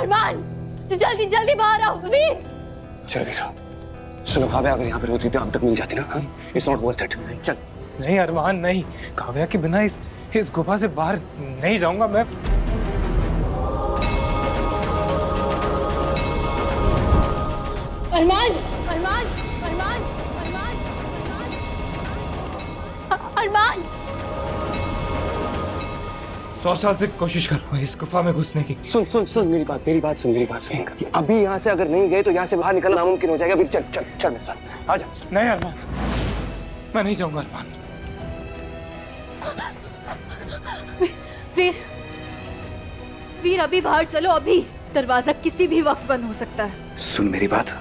अरमान जल्दी जल्दी बाहर आओ वीर। चल वीर, सुनो काव्या, अगर यहाँ पे होती तो अब तक मिल जाती ना। It's not worth it. चल। नहीं अरमान नहीं, काव्या के बिना इस गुफा से बाहर नहीं जाऊंगा मैं। अरमान अरमान अरमान अरमान अरमान 100 साल से कोशिश कर रहा हूँ इस गुफा में घुसने की। सुन सुन सुन मेरी बात सुन। अभी यहाँ से अगर नहीं गए तो यहाँ से बाहर निकलना नामुमकिन हो जाएगा। चल चल चल मेरे साथ, आजा। नहीं अरमान, मैं नहीं जाऊंगा अरमान। वीर वीर अभी बाहर चलो, अभी दरवाजा किसी भी वक्त बंद हो सकता है। सुन मेरी बात,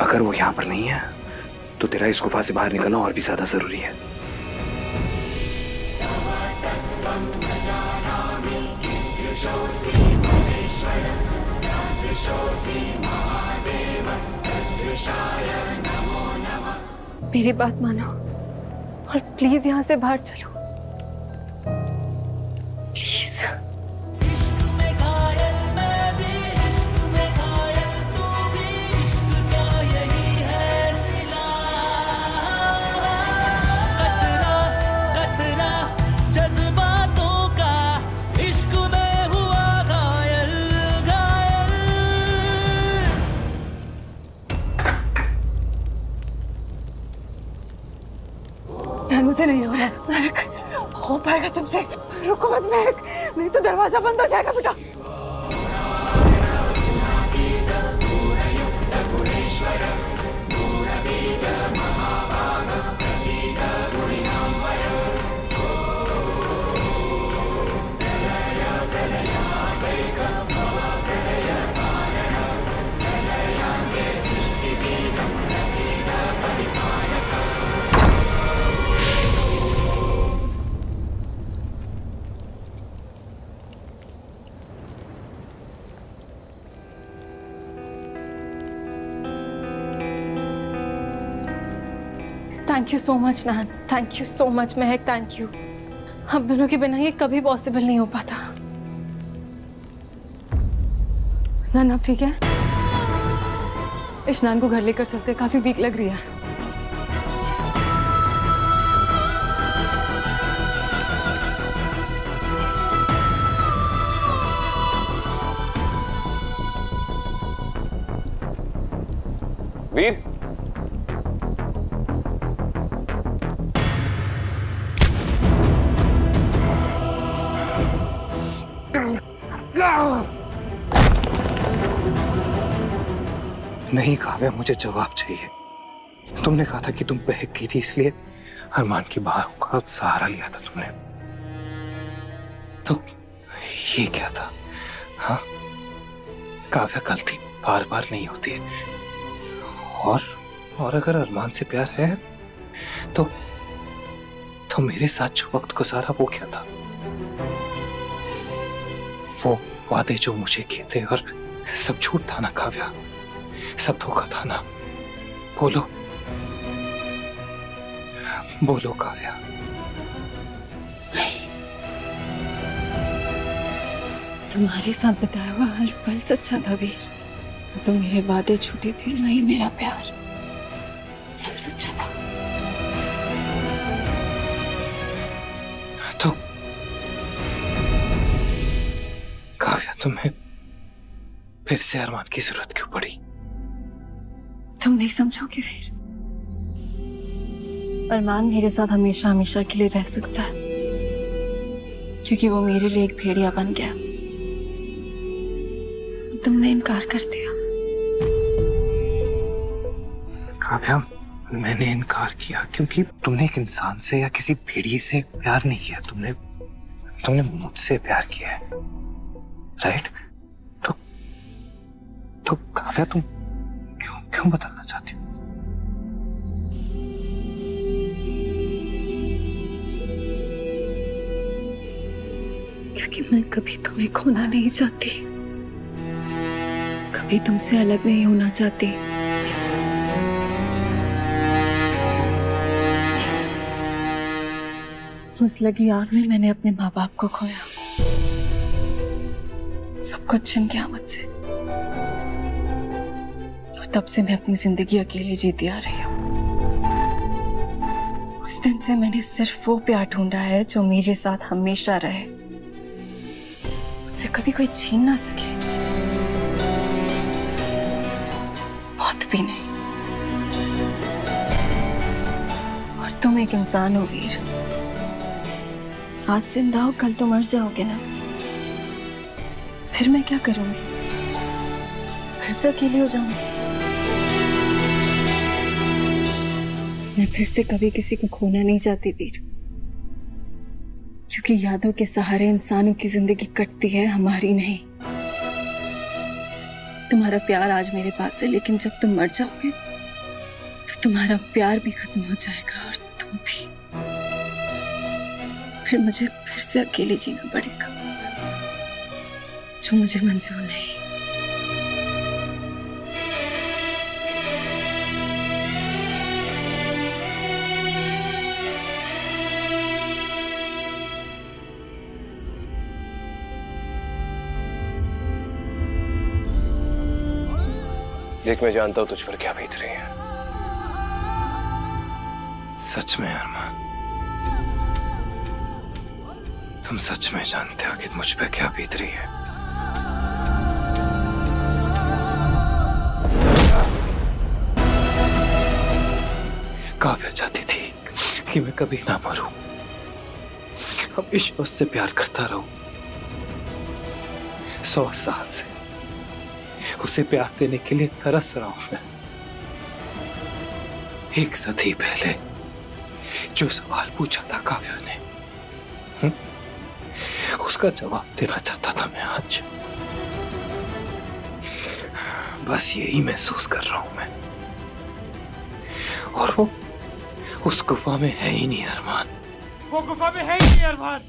अगर वो यहाँ पर नहीं है तो तेरा इस गुफा से बाहर निकलना और भी ज्यादा जरूरी है। मेरी बात मानो और प्लीज यहाँ से बाहर चलो, प्लीज। मुझे नहीं हो रहा है महक, हो पाएगा तुमसे। रुको मत महक, नहीं तो दरवाजा बंद हो जाएगा बेटा। Thank you so much Nain, thank you so much Mahak, thank you. हम दोनों के बिना ये कभी पॉसिबल नहीं हो पाता। नैन आप ठीक है? इशनान को घर लेकर चलते, काफी वीक लग रही है। वीर, नहीं काव्या, मुझे जवाब चाहिए। तुमने कहा था कि तुम बहक गई थी, इसलिए अरमान की बाहों का सहारा लिया था तुमने। तो ये क्या था? हाँ, काव्या गलती बार बार नहीं होती है। और अगर अरमान से प्यार है तो मेरे साथ जो वक्त गुजारा वो क्या था? वो वादे जो मुझे किए थे, और सब झूठ था ना काव्या, सब धोखा था ना। बोलो बोलो काव्या। तुम्हारे साथ बिताया हुआ हर पल सच्चा था वीर। न तो मेरे वादे झूठे थे, न ही मेरा प्यार, सब सच्चा था। तो काव्या, तुम्हें फिर से अरमान की जरूरत क्यों पड़ी? तुम नहीं समझोगे वीर। अरमान मेरे साथ हमेशा हमेशा के लिए रह सकता है, क्योंकि वो मेरे लिए एक भेड़िया बन गया। तुमने इनकार कर दिया। काव्या, मैंने इनकार किया क्योंकि तुमने एक इंसान से या किसी भेड़िए से प्यार नहीं किया। तुमने मुझसे प्यार किया है, राइट? तो काव्या, तुम क्यों बदलना चाहती हो? क्योंकि मैं कभी तुम्हें खोना नहीं चाहती, कभी तुमसे अलग नहीं होना चाहती। उस लगी आग में मैंने अपने माँ बाप को खोया, सब कुछ छिन गया मुझसे। तब से मैं अपनी जिंदगी अकेले जीती आ रही हूँ। उस दिन से मैंने सिर्फ वो प्यार ढूंढा है जो मेरे साथ हमेशा रहे, मुझसे कभी कोई छीन ना सके, बहुत भी नहीं। और तुम एक इंसान हो वीर, आज जिंदा हो कल तो मर जाओगे ना, फिर मैं क्या करूंगी? फिर से अकेली हो जाऊंगी। मैं फिर से कभी किसी को खोना नहीं चाहती वीर, क्योंकि यादों के सहारे इंसानों की जिंदगी कटती है, हमारी नहीं। तुम्हारा प्यार आज मेरे पास है, लेकिन जब तुम मर जाओगे तो तुम्हारा प्यार भी खत्म हो जाएगा और तुम भी। फिर मुझे फिर से अकेले जीना पड़ेगा, जो मुझे मंजूर नहीं। देख, मैं जानता हूं तुझ पर क्या बीत रही है। सच में अरमान, तुम सच में जानते हो कि मुझ पे क्या बीत रही है? काव्या चाहती थी कि मैं कभी ना मरूं, हमेशा उससे प्यार करता रहूं। 100 साल से उसे प्यार देने के लिए तरस रहा हूं मैं। एक सदी पहले जो सवाल पूछा था काव्या ने, उसका जवाब देना चाहता था मैं आज। बस यही महसूस कर रहा हूं मैं। और वो उस गुफा में है ही नहीं अरमान। वो गुफा में है ही नहीं अरमान।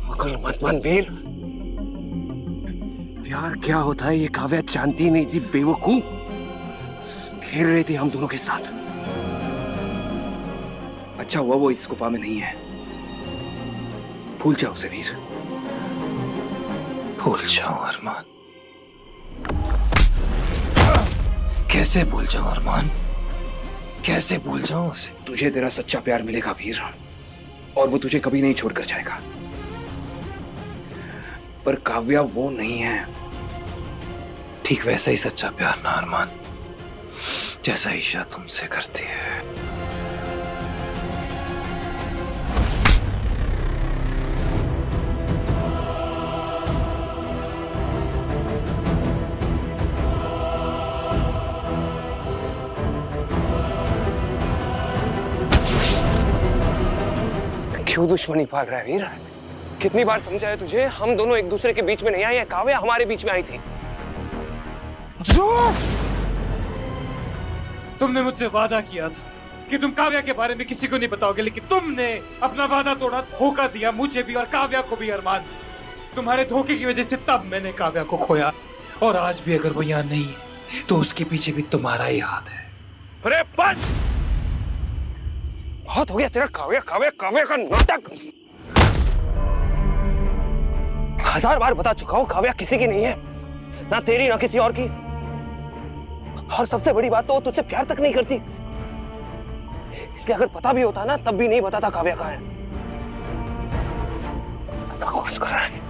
अकल मत बन वीर। प्यार क्या होता है ये काव्या जानती नहीं थी, बेवकूफ। खेल रही थी हम दोनों के साथ। अच्छा हुआ वो इस गुफा में नहीं है। भूल जाओ उसे वीर, भूल जाओ अरमान। कैसे भूल जाऊं अरमान, कैसे भूल जाऊं उसे? तुझे तेरा सच्चा प्यार मिलेगा वीर, और वो तुझे कभी नहीं छोड़कर जाएगा। पर काव्या वो नहीं है। ठीक वैसा ही सच्चा प्यार ना अरमान, जैसा ईशा तुमसे करती है। क्यों दुश्मनी पाल रहा है वीर? कितनी बार समझाया तुझे, हम दोनों एक दूसरे के बीच में नहीं आए हैं, काव्या हमारे बीच में आई थी। तुमने मुझसे वादा किया था कि तुम काव्या के बारे में किसी को नहीं बताओगे, लेकिन तुमने अपना वादा तोड़ा, धोखा दिया मुझे भी और काव्या को भी अरमान। तुम्हारे धोखे की वजह से तब मैंने काव्या को खोया, और आज भी अगर वो यहाँ नहीं है तो उसके पीछे भी तुम्हारा ही हाथ है। अरे बस, बहुत हो गया तेरा काव्या काव्या काव्या का नाटक। 1000 बार बता चुका हूं, काव्या किसी की नहीं है, ना तेरी ना किसी और की। और सबसे बड़ी बात तो वो तुझसे प्यार तक नहीं करती, इसलिए अगर पता भी होता ना तब भी नहीं बताता काव्या कहाँ है। बकवास कर रहा है।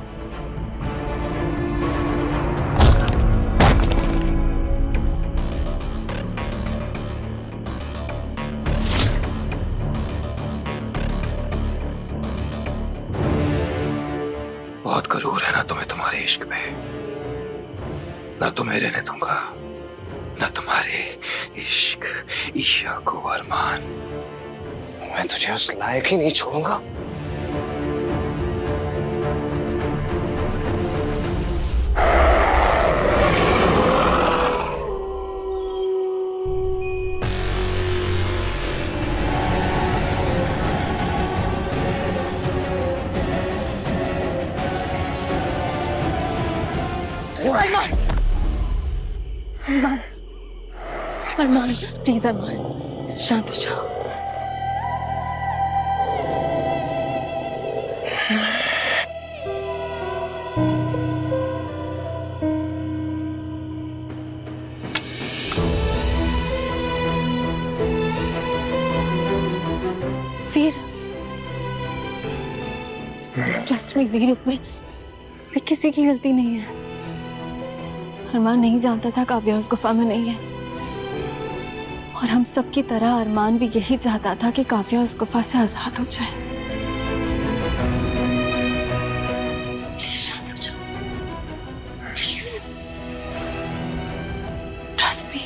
बहुत गरूर है ना तुम्हें तुम्हारे इश्क पे। ना तुम्हें रहने दूंगा, ना तुम्हारे इश्क ईशा को अरमान। मैं तुझे उस लायक ही नहीं छोड़ूंगा। अरमान, अरमान, अरमान, प्लीज अरमान, शांत हो जाओ। वीर, ट्रस्ट मी वीर, इसमें किसी की गलती नहीं है। अरमान नहीं जानता था काव्या उस गुफा में नहीं है, और हम सब की तरह अरमान भी यही चाहता था कि काव्या उस गुफा से आजाद हो जाए। प्लीज शांत हो जाओ, प्लीज ट्रस्ट मी।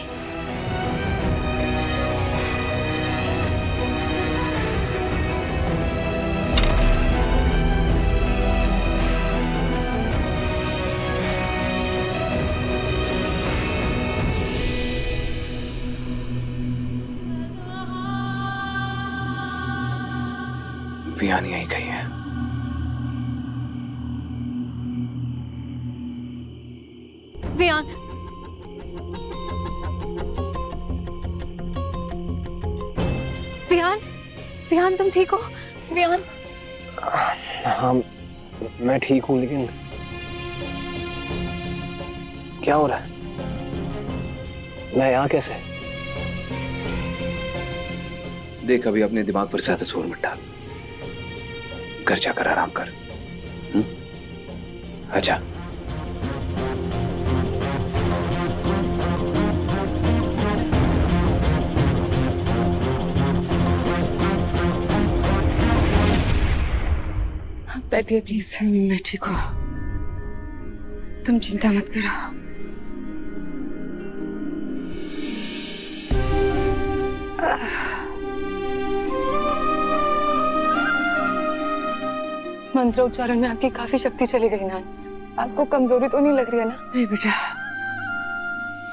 वियान यही कहीं है। वियान, वियान, वियान तुम ठीक हो? वियान, हाँ मैं ठीक हूँ, लेकिन क्या हो रहा है? मैं यहाँ कैसे? देख, अभी अपने दिमाग पर ज्यादा जोर मत डाल, घर जाकर आराम कर। अच्छा। बैठिए प्लीज, मैं ठीक हूँ, तुम चिंता मत करो। मंत्र उच्चारण में आपकी काफी शक्ति चली गई ना? आपको कमजोरी तो नहीं लग रही है ना? नहीं बेटा,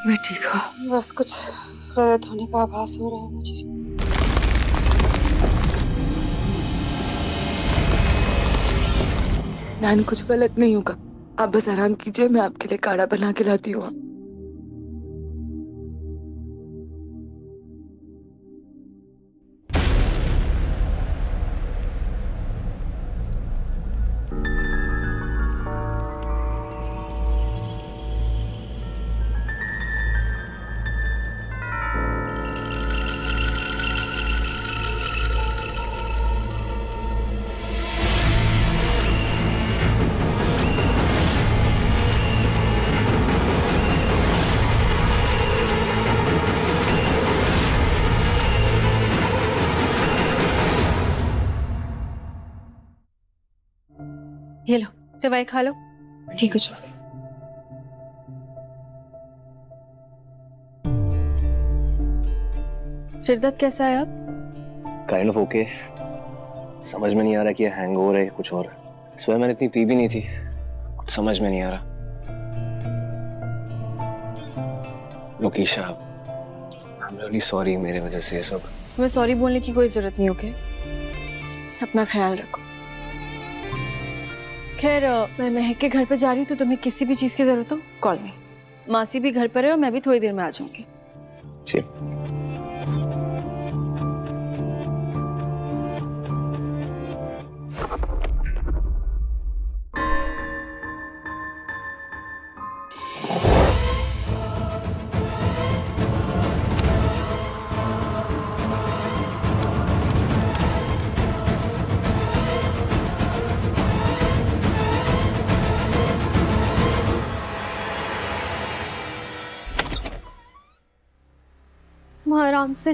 मैं ठीक हूँ, बस कुछ गलत होने का आभास हो रहा है मुझे। नान, कुछ गलत नहीं होगा, आप बस आराम कीजिए, मैं आपके लिए काढ़ा बना के लाती हूँ। ये लो दवाई खा लो, ठीक हो जाओगे। सिरदर्द कैसा है अब? Kind of okay. समझ में नहीं आ रहा कि हैंगओवर है कुछ और। सुबह मैंने इतनी पी भी नहीं थी, कुछ समझ में नहीं आ रहा। लोकेशा, आई एम रियली सॉरी, मेरे वजह से ये सब। तुम्हें सॉरी बोलने की कोई जरूरत नहीं, ओके? अपना ख्याल रखो। खैर, मैं महक के घर पे जा रही हूँ, तो तुम्हें किसी भी चीज की जरूरत हो कॉल मी। मासी भी घर पर है और मैं भी थोड़ी देर में आ जाऊंगी। जी। आराम से।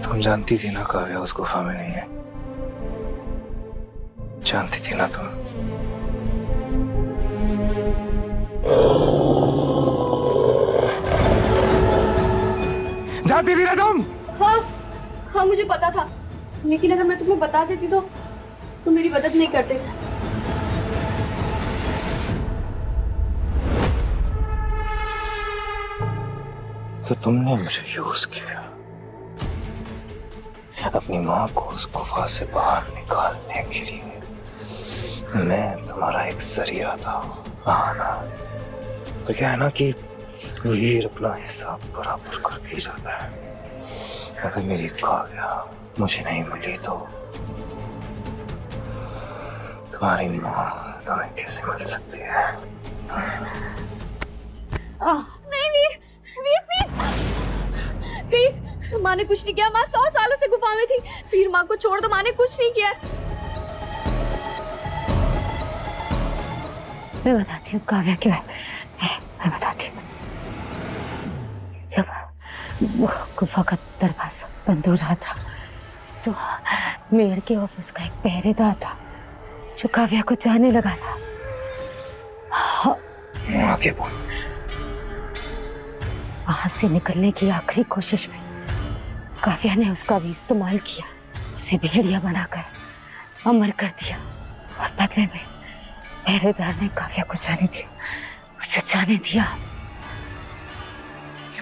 तुम जानती थी ना काव्या उस गुफा में नहीं है, जानती थी ना तुम? जानती थी ना तुम? हाँ मुझे पता था, लेकिन अगर मैं तुम्हें बता देती तो तुम मेरी मदद नहीं करते। तो तुमने मुझे यूज किया, अपनी माँ को उस गुफा से बाहर निकालने के लिए। मैं तुम्हारा एक जरिया था आना। पर क्या है ना कि वीर अपना हिसाब बराबर करके जाता है। अगर मेरी काव्या मुझे नहीं मिली तो तुम्हारी माँ तुम्हें कैसे मिल सकती है? नहीं वीर, वीर प्लीज प्लीज, माँ ने कुछ नहीं किया। माँ 100 सालों से गुफा में थी। वीर माँ को छोड़ दो, माँ ने कुछ नहीं किया। मैं बताती हूँ काव्या क्या है, मैं बताती हूँ। जब वो गुफा का दरवाजा बंद हो रहा था तो मेयर के ऑफिस का एक पहरेदार था जो काव्या को जाने लगा था। आगे बोल। वहां से निकलने की आखिरी कोशिश में काव्या ने उसका भी इस्तेमाल किया, उसे भेड़िया बनाकर अमर कर दिया और बदले में पहरेदार ने काव्या को जाने दिया, उसे जाने दिया।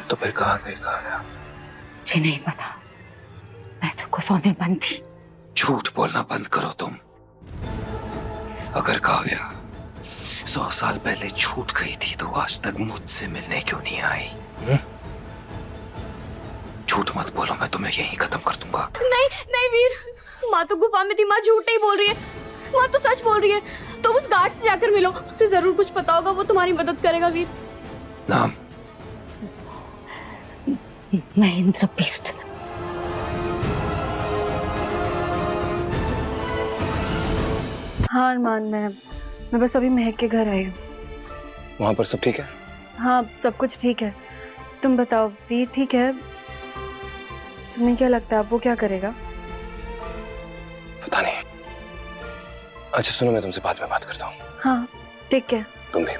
तो फिर कहाँ गई काव्या? मुझे नहीं पता, मैं तो गुफा में बंद थी। झूठ बोलना बंद करो तुम। अगर काव्या 100 साल पहले छूट गई थी तो आज तक मुझसे मिलने क्यों नहीं आई? झूठ मत बोलो, मैं तुम्हें यहीं खत्म कर दूंगा। नहीं नहीं वीर, माँ तो गुफा में थी। माँ झूठ नहीं बोल रही है, माँ तो सच बोल रही है। तुम उस गार्ड से जाकर मिलो, उसे जरूर कुछ पता होगा, वो तुम्हारी मदद करेगा। वीर नाम? महेंद्र बिष्ट। हाँ अरमान, मैं बस अभी महक के घर आई हूँ। वहां पर सब ठीक है? हाँ सब कुछ ठीक है। तुम बताओ, वीर ठीक है? तुम्हें क्या लगता है अब वो क्या करेगा? पता नहीं। अच्छा सुनो, मैं तुमसे बाद में बात करता हूँ। हाँ ठीक है। तुम भी।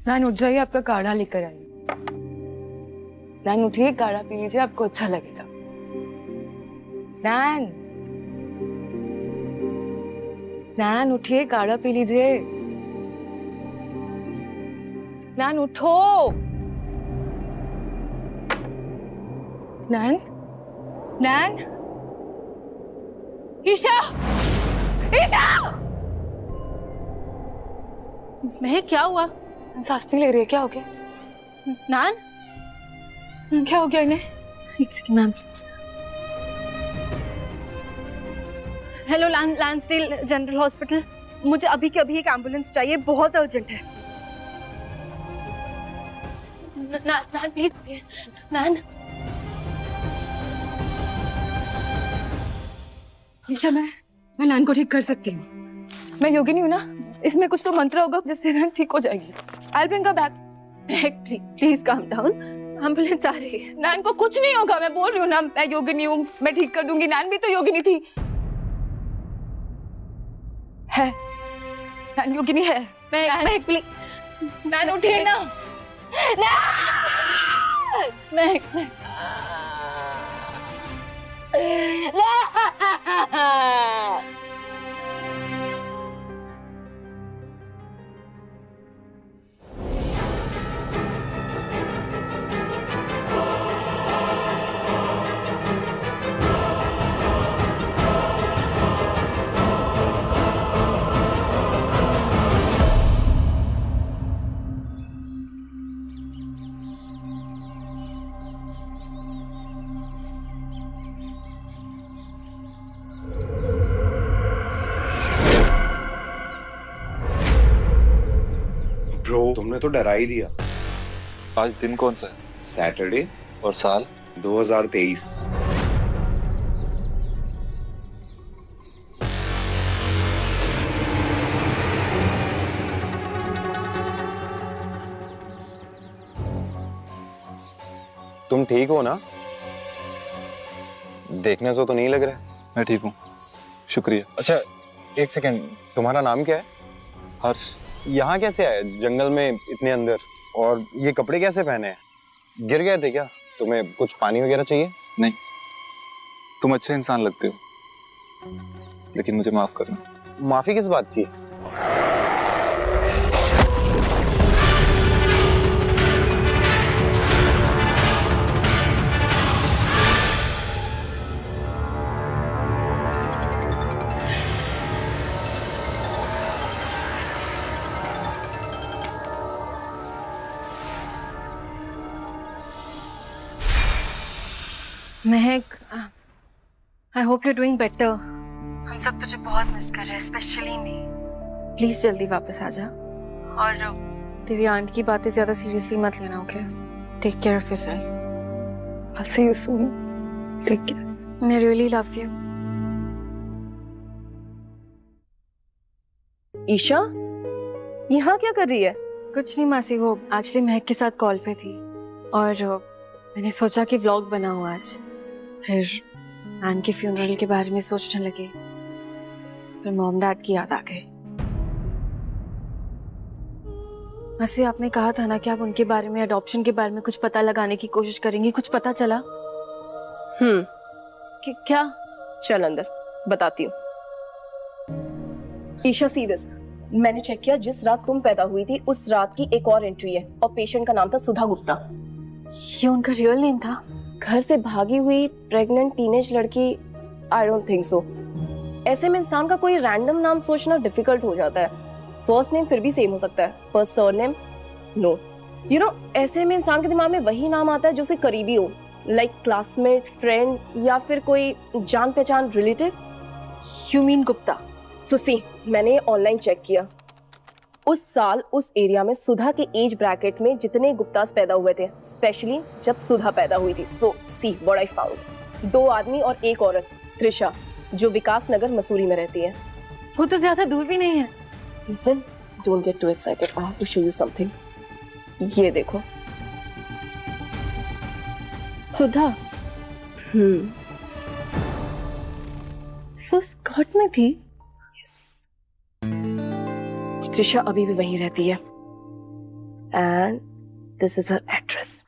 नान उठ जाइए, आपका काढ़ा लेकर आइए। नान उठिए, काढ़ा पी लीजिए, आपको अच्छा लगेगा। नान, नान उठिए, काढ़ा पी लीजिए। नान उठो। नान, नान, ईशा, ईशा! महक क्या हुआ? सांस नहीं ले रही है, क्या हो गया? नान, क्या हो गया इन्हें? एक second ma'am please. Hello Lansdale General Hospital, मुझे अभी के अभी एक एम्बुलेंस चाहिए, बहुत अर्जेंट है। नान प्लीज, नान। ईशा, मैं नान को ठीक कर सकती हूँ। मैं योगिनी हूँ ना, इसमें कुछ तो मंत्र होगा जिससे नान ठीक हो जाएगी। I'll bring her back. Please calm down, ambulance आ रही है। नान को कुछ नहीं होगा, मैं बोल रही हूँ ना, मैं योगिनी हूँ, मैं ठीक कर दूंगी। नान भी तो योगिनी थी। है नान योगिनी है। महक प्लीज, नान उठिए ना। महक। ब्रो, तुमने तो डरा ही दिया। आज दिन कौन सा है? सैटरडे। और साल? 2023। तुम ठीक हो ना? देखने से तो नहीं लग रहा है। मैं ठीक हूँ, शुक्रिया। अच्छा एक सेकंड, तुम्हारा नाम क्या है? हर्ष। यहाँ कैसे आए जंगल में इतने अंदर? और ये कपड़े कैसे पहने हैं? गिर गए थे क्या? तुम्हें कुछ पानी वगैरह चाहिए? नहीं, तुम अच्छे इंसान लगते हो, लेकिन मुझे माफ करना। माफी किस बात की? Mahak, I hope you are doing better. हम सब तुझे बहुत मिस कर रहे हैं, स्पेशली मी। प्लीज जल्दी वापस आ जा, और तेरी आंट की बातें ज्यादा सीरियसली मत लेना, okay? Take care of yourself. I'll see you soon. Take care. I really love you. Isha, यहाँ क्या कर रही है? कुछ नहीं मासी, वो एक्चुअली महक के साथ कॉल पे थी और मैंने सोचा कि व्लॉग बनाऊं आज। फिर एन के फ्यूनरल के बारे में सोचने लगे, फिर मॉम डैड की याद आ गई। मासी, आपने कहा था ना कि आप उनके बारे में, अडॉप्शन के बारे में कुछ पता लगाने की कोशिश करेंगी। कुछ पता चला? क्या? चल अंदर, बताती हूँ। Isha, see this. मैंने चेक किया, जिस रात तुम पैदा हुई थी उस रात की एक और एंट्री है, और पेशेंट का नाम था सुधा गुप्ता। ये उनका रियल नेम था? घर से भागी हुई प्रेग्नेंट टीनेज लड़की, आई डोंट थिंक सो। ऐसे में इंसान का कोई रैंडम नाम सोचना डिफिकल्ट हो जाता है। फर्स्ट नेम फिर भी सेम हो सकता है, पर सरनेम नो। यू नो, ऐसे में इंसान के दिमाग में वही नाम आता है जो उसे करीबी हो, लाइक क्लासमेट, फ्रेंड, या फिर कोई जान पहचान रिलेटिव। You mean Gupta? सुसी, मैंने ऑनलाइन चेक किया। उस साल उस एरिया में सुधा के एज ब्रैकेट में जितने गुप्तास पैदा हुए थे, स्पेशली जब सुधा पैदा हुई थी, सो सी व्हाट आई फाउंड। 2 आदमी और 1 औरत, त्रिशा, जो विकास नगर मसूरी में रहती है। वो तो ज्यादा दूर भी नहीं है। Listen, don't get too excited. I have to show you something. ये देखो। सुधा? वो स्कॉट में थी? त्रिशा अभी भी वहीं रहती है, and this is her address.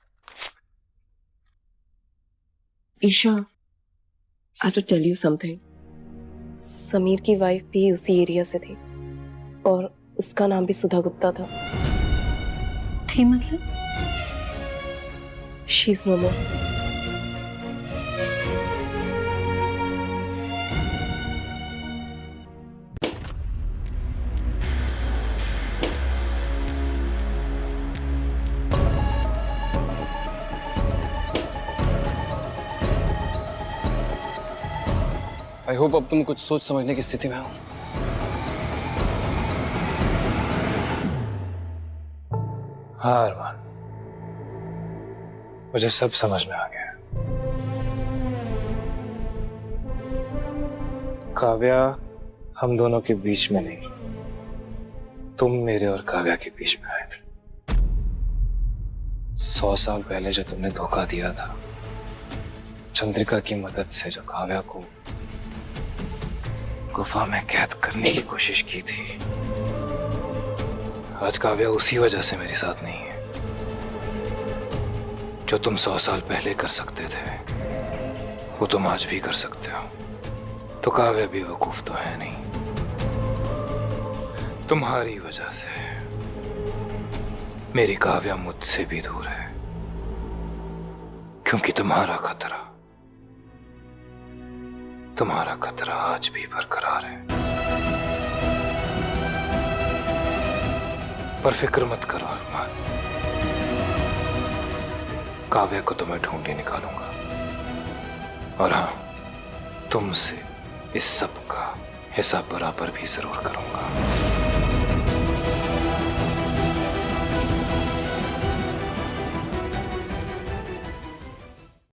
Isha, I have to tell you something. Sameer की वाइफ भी उसी एरिया से थी, और उसका नाम भी सुधा गुप्ता था। थी मतलब? She is no more. I hope अब तुम कुछ सोच समझने की स्थिति में हो। हाँ अरमान, मुझे सब समझ में आ गया। काव्या हम दोनों के बीच में नहीं, तुम मेरे और काव्या के बीच में आए थे। 100 साल पहले जो तुमने धोखा दिया था, चंद्रिका की मदद से जो काव्या को गुफा में कैद करने की कोशिश की थी, आज काव्या उसी वजह से मेरे साथ नहीं है। जो तुम 100 साल पहले कर सकते थे, वो तुम आज भी कर सकते हो। तो काव्या भी वकूफ तो है नहीं। तुम्हारी वजह से मेरी काव्या मुझसे भी दूर है, क्योंकि तुम्हारा खतरा आज भी बरकरार है। पर फिक्र मत करो अरमान, काव्या को तो मैं ढूंढ ही निकालूंगा, और हाँ, तुमसे इस सब का हिसाब बराबर भी जरूर करूंगा।